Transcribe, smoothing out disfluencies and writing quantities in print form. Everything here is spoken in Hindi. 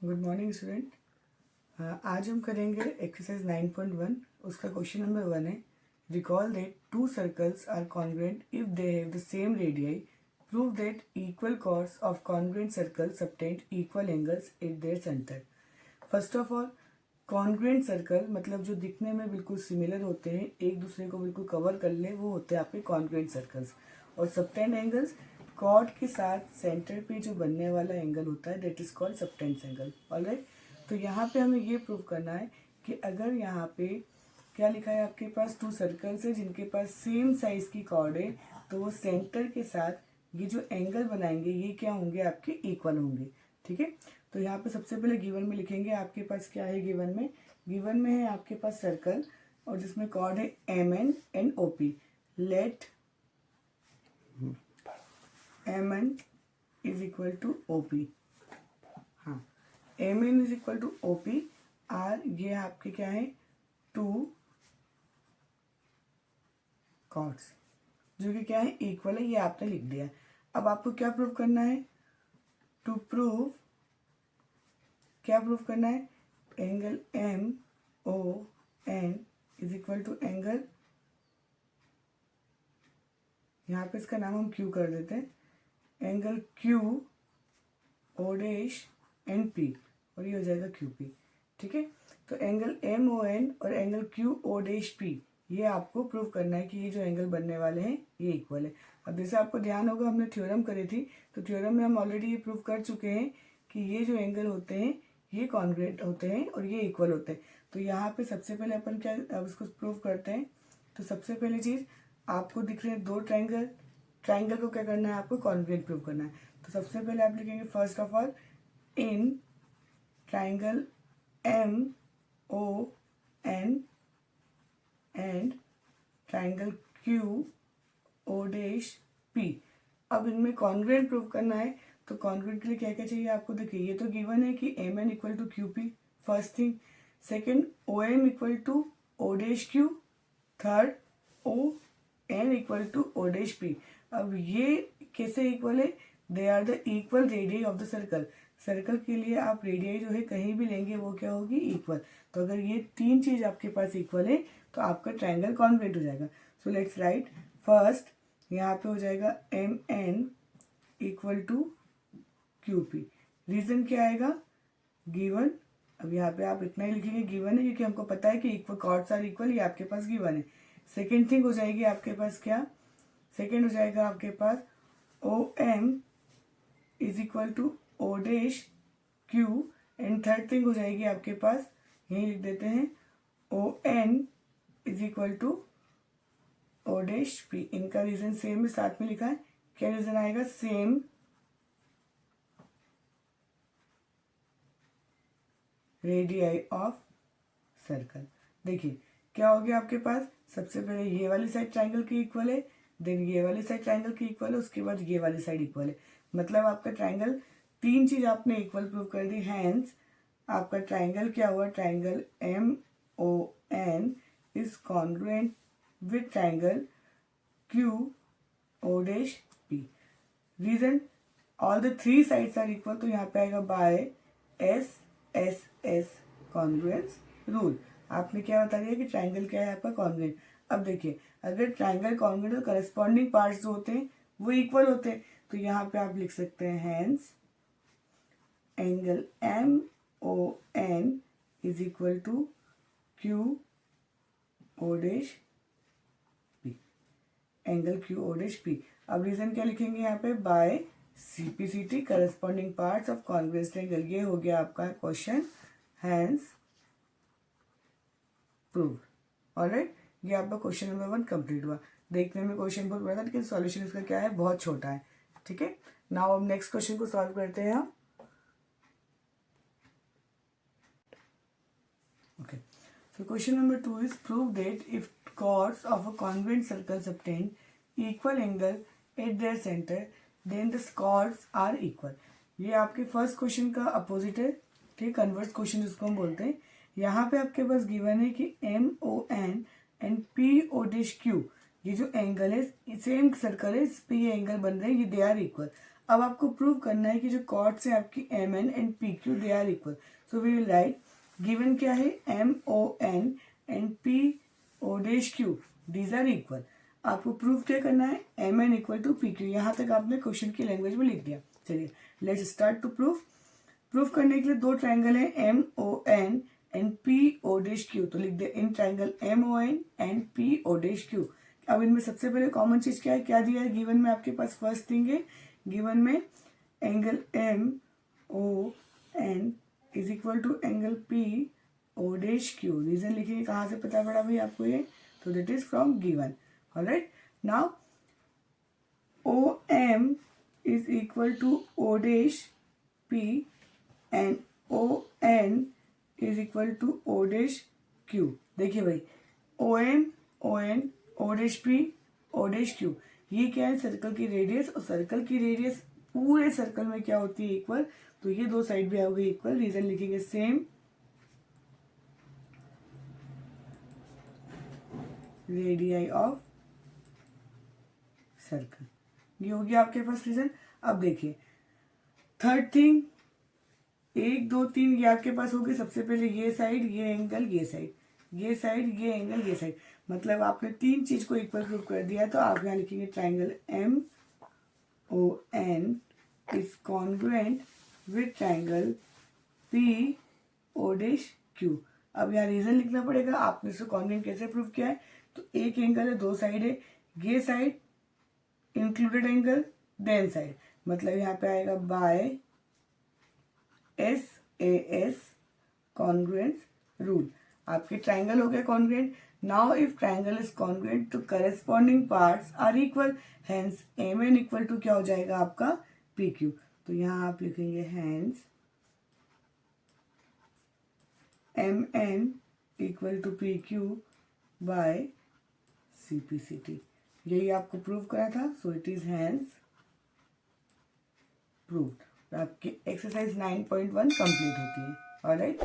Good morning student. आज हम करेंगे एक्सरसाइज 9.1। उसका क्वेश्चन नंबर 1 है, recall that two circles are congruent if they have the same radii, prove that equal chords of congruent circle subtend equal angles at their centre. First of all, congruent circle मतलब जो दिखने में बिल्कुल सिमिलर होते हैं, एक दूसरे को बिल्कुल कवर कर ले, वो होते हैं आपके कॉन्ग्रुएंट सर्कल्स। और सबटेंड एंगल्स, कॉर्ड के साथ सेंटर पे जो बनने वाला एंगल होता है, that is called subtense angle. Alright, तो यहाँ पे हमें ये प्रूव करना है कि अगर यहाँ पे क्या लिखा है, आपके पास टू सर्कल्स है जिनके पास सेम साइज की कॉर्ड है, तो वो सेंटर के साथ ये जो एंगल बनाएंगे ये क्या होंगे, आपके इक्वल होंगे। ठीक है, तो यहाँ पे सबसे पहले गिवन में लिखेंगे, आपके पास क्या है गिवन में है आपके पास सर्कल और जिसमें कॉर्ड है MN and OP। Let MN is equal to OP। हाँ, MN is equal to OP are, ये आपके क्या है, टू कॉर्ड्स जो कि क्या है, इक्वल है, ये आपने लिख दिया। अब आपको क्या प्रूव करना है, टू प्रूव, क्या प्रूव करना है, angle MON is equal to angle, यहाँ पे इसका नाम हम Q कर देते हैं, angle QO dash and P, और ये हो जाएगा QP। ठीक है, तो एंगल MON और एंगल QO डैश P, ये आपको प्रूव करना है कि ये जो एंगल बनने वाले हैं ये इक्वल है। अब जैसे आपको ध्यान होगा, हमने थ्योरम करी थी, तो थ्योरम में हम ऑलरेडी ये प्रूव कर चुके हैं कि ये जो एंगल होते हैं ये कॉन्ग्रुएंट होते हैं और ये इक्वल होते हैं। तो यहाँ पे सबसे पहले अपन क्या, अब इसको प्रूव करते हैं। तो सबसे पहली चीज़, आपको दिख रहे हैं दो ट्राइंगल, ट्राइंगल को क्या करना है, आपको कॉन्ग्रुएंट प्रूव करना है। तो सबसे पहले आप लिखेंगे, first of all, in triangle MON and triangle QO dash P। अब इनमें कॉन्ग्रुएंट प्रूव करना है, तो कॉन्ग्रुएंट के लिए क्या क्या चाहिए आपको, देखिए ये तो गिवन है कि MN equal to QP, first thing. Second, OM equal to O dash Q। Third, ON equal to O dash P। अब ये कैसे इक्वल है, they are the equal radius of the circle. Circle के लिए आप रेडियस जो है कहीं भी लेंगे वो क्या होगी, इक्वल। तो अगर ये तीन चीज आपके पास इक्वल है तो आपका ट्रायंगल कॉन्ग्रुएंट हो जाएगा। सो लेट्स राइट, फर्स्ट यहाँ पे हो जाएगा MN equal to QP। Reason क्या आएगा, गिवन। अब यहाँ पे आप इतना ही लिखेंगे, गिवन है, क्योंकि हमको पता है कि इक्वल कॉर्ड्स आर इक्वल, ये आपके पास गिवन है। सेकेंड थिंग हो जाएगी आपके पास क्या, सेकेंड हो जाएगा आपके पास OM is equal to O dash Q। And third thing हो जाएगी आपके पास, यही लिख देते हैं, ON is equal to O dash P। इनका रीजन सेम है, साथ में लिखा है। क्या रीजन आएगा, सेम रेडियाई ऑफ सर्कल। देखिए क्या हो गया आपके पास, सबसे पहले ये वाली साइड ट्राइंगल की इक्वल है, देन ये वाली साइड ट्राइंगल की इक्वल है, उसके बाद ये वाली साइड इक्वल है। मतलब आपका ट्राइंगल, तीन चीज आपने इक्वल प्रूव कर दी, हैंस आपका ट्राइंगल क्या हुआ, triangle MON is congruent with triangle QO dash P। Reason, all the three sides are equal, तो यहाँ पे आएगा बाय SSS कॉन्ग्रुएंस रूल। आपने क्या बता दिया कि ट्राइंगल क्या है आपका, कॉन्ग्रुएंट। अब देखिए, अगर ट्राइंगल कॉन्ग्रुएंट और करस्पॉन्डिंग पार्ट्स जो होते हैं वो इक्वल होते हैं, तो यहाँ पे आप लिख सकते हैं, hence angle MON is equal to QO dash P, angle QO dash P। अब रीजन क्या लिखेंगे यहाँ पे, by CPCT corresponding parts of convex triangle. ये हो गया आपका क्वेश्चन, हैंस प्रूव। ऑलराइट, ये आपका क्वेश्चन नंबर 1 कंप्लीट हुआ। देखने में क्वेश्चन बहुत बड़ा था, लेकिन सॉल्यूशन इसका क्या है, बहुत छोटा है। ठीक है, नाउ अब नेक्स्ट क्वेश्चन को सॉल्व करते हैं हम। Okay, so question number 2 is prove that if chords of a congruent circle subtend equal angle at their center, then the chords are equal। ये आपके फर्स्ट क्वेश्चन का अपोजिट है, ठीक, कन्वर्स क्वेश्चन जिसको हम बोलते हैं। यहाँ पे आपके पास गिवन है कि MON and PO dash Q, ये जो एंगल है सेम सर्कल है, इस पे ये एंगल बन रहे हैं, ये दे आर इक्वल। अब आपको प्रूव करना है कि जो कॉर्ड्स है आपकी M N and P Q they are equal. So we will write given क्या है M O N and P O dash Q these are equal. आपको प्रूव क्या करना है M N equal to P Q. यहाँ तक आपने क्वेश्चन की लैंग्वेज में लिख दिया। चलिए let's start to proof. Proof करने के लिए दो ट्राइंगल है M O N and P O dash Q, तो लिख दे in triangle M O N and P O dash Q. अब इनमें सबसे पहले कॉमन चीज क्या है, क्या दिया है गिवन में आपके पास, फर्स्ट थिंग है गिवन में angle M O N is equal to angle P O dash Q. Reason लिखिए कहाँ से पता पड़ा भाई आपको ये, तो that is from given. Alright, now O M is equal to O dash P and O N is equal to O dash Q. देखिए भाई O M O N O dash P O dash Q, ये क्या है सर्कल की रेडियस, और सर्कल की रेडियस पूरे सर्कल में क्या होती है इक्वल, तो ये दो साइड भी आओगे इक्वल। रीजन लिखेंगे सेम रेडियाई ऑफ सर्कल, ये हो गया आपके पास रीजन। अब देखिए थर्ड थिंग, 1 2 3 ये आपके पास हो गए। सबसे पहले ये साइड, ये एंगल, ये साइड, ये साइड, ये एंगल, ये साइड, मतलब आपने तीन चीज को इक्वल प्रूव कर दिया। तो आप यहाँ लिखेंगे triangle M O N is congruent with triangle P O dash Q. अब यहाँ रीजन लिखना पड़ेगा, आपने इसको कॉन्ग्रुएंट कैसे प्रूव किया है, तो एक एंगल है, दो साइड है, ये side included angle then side, मतलब यहाँ पे आएगा बाय SAS congruence rule। आपके ट्राइंगल हो गया congruent. Now if triangle is congruent तो corresponding parts are equal, hence M N equal to क्या हो जाएगा आपका पी क्यू। तो यहाँ आप लिखेंगे hence M N equal to P Q by C P C T. यही आपको प्रूव करा था, so it is hence proved. आपकी एक्सरसाइज 9.1 कंप्लीट होती है। ऑलराइट।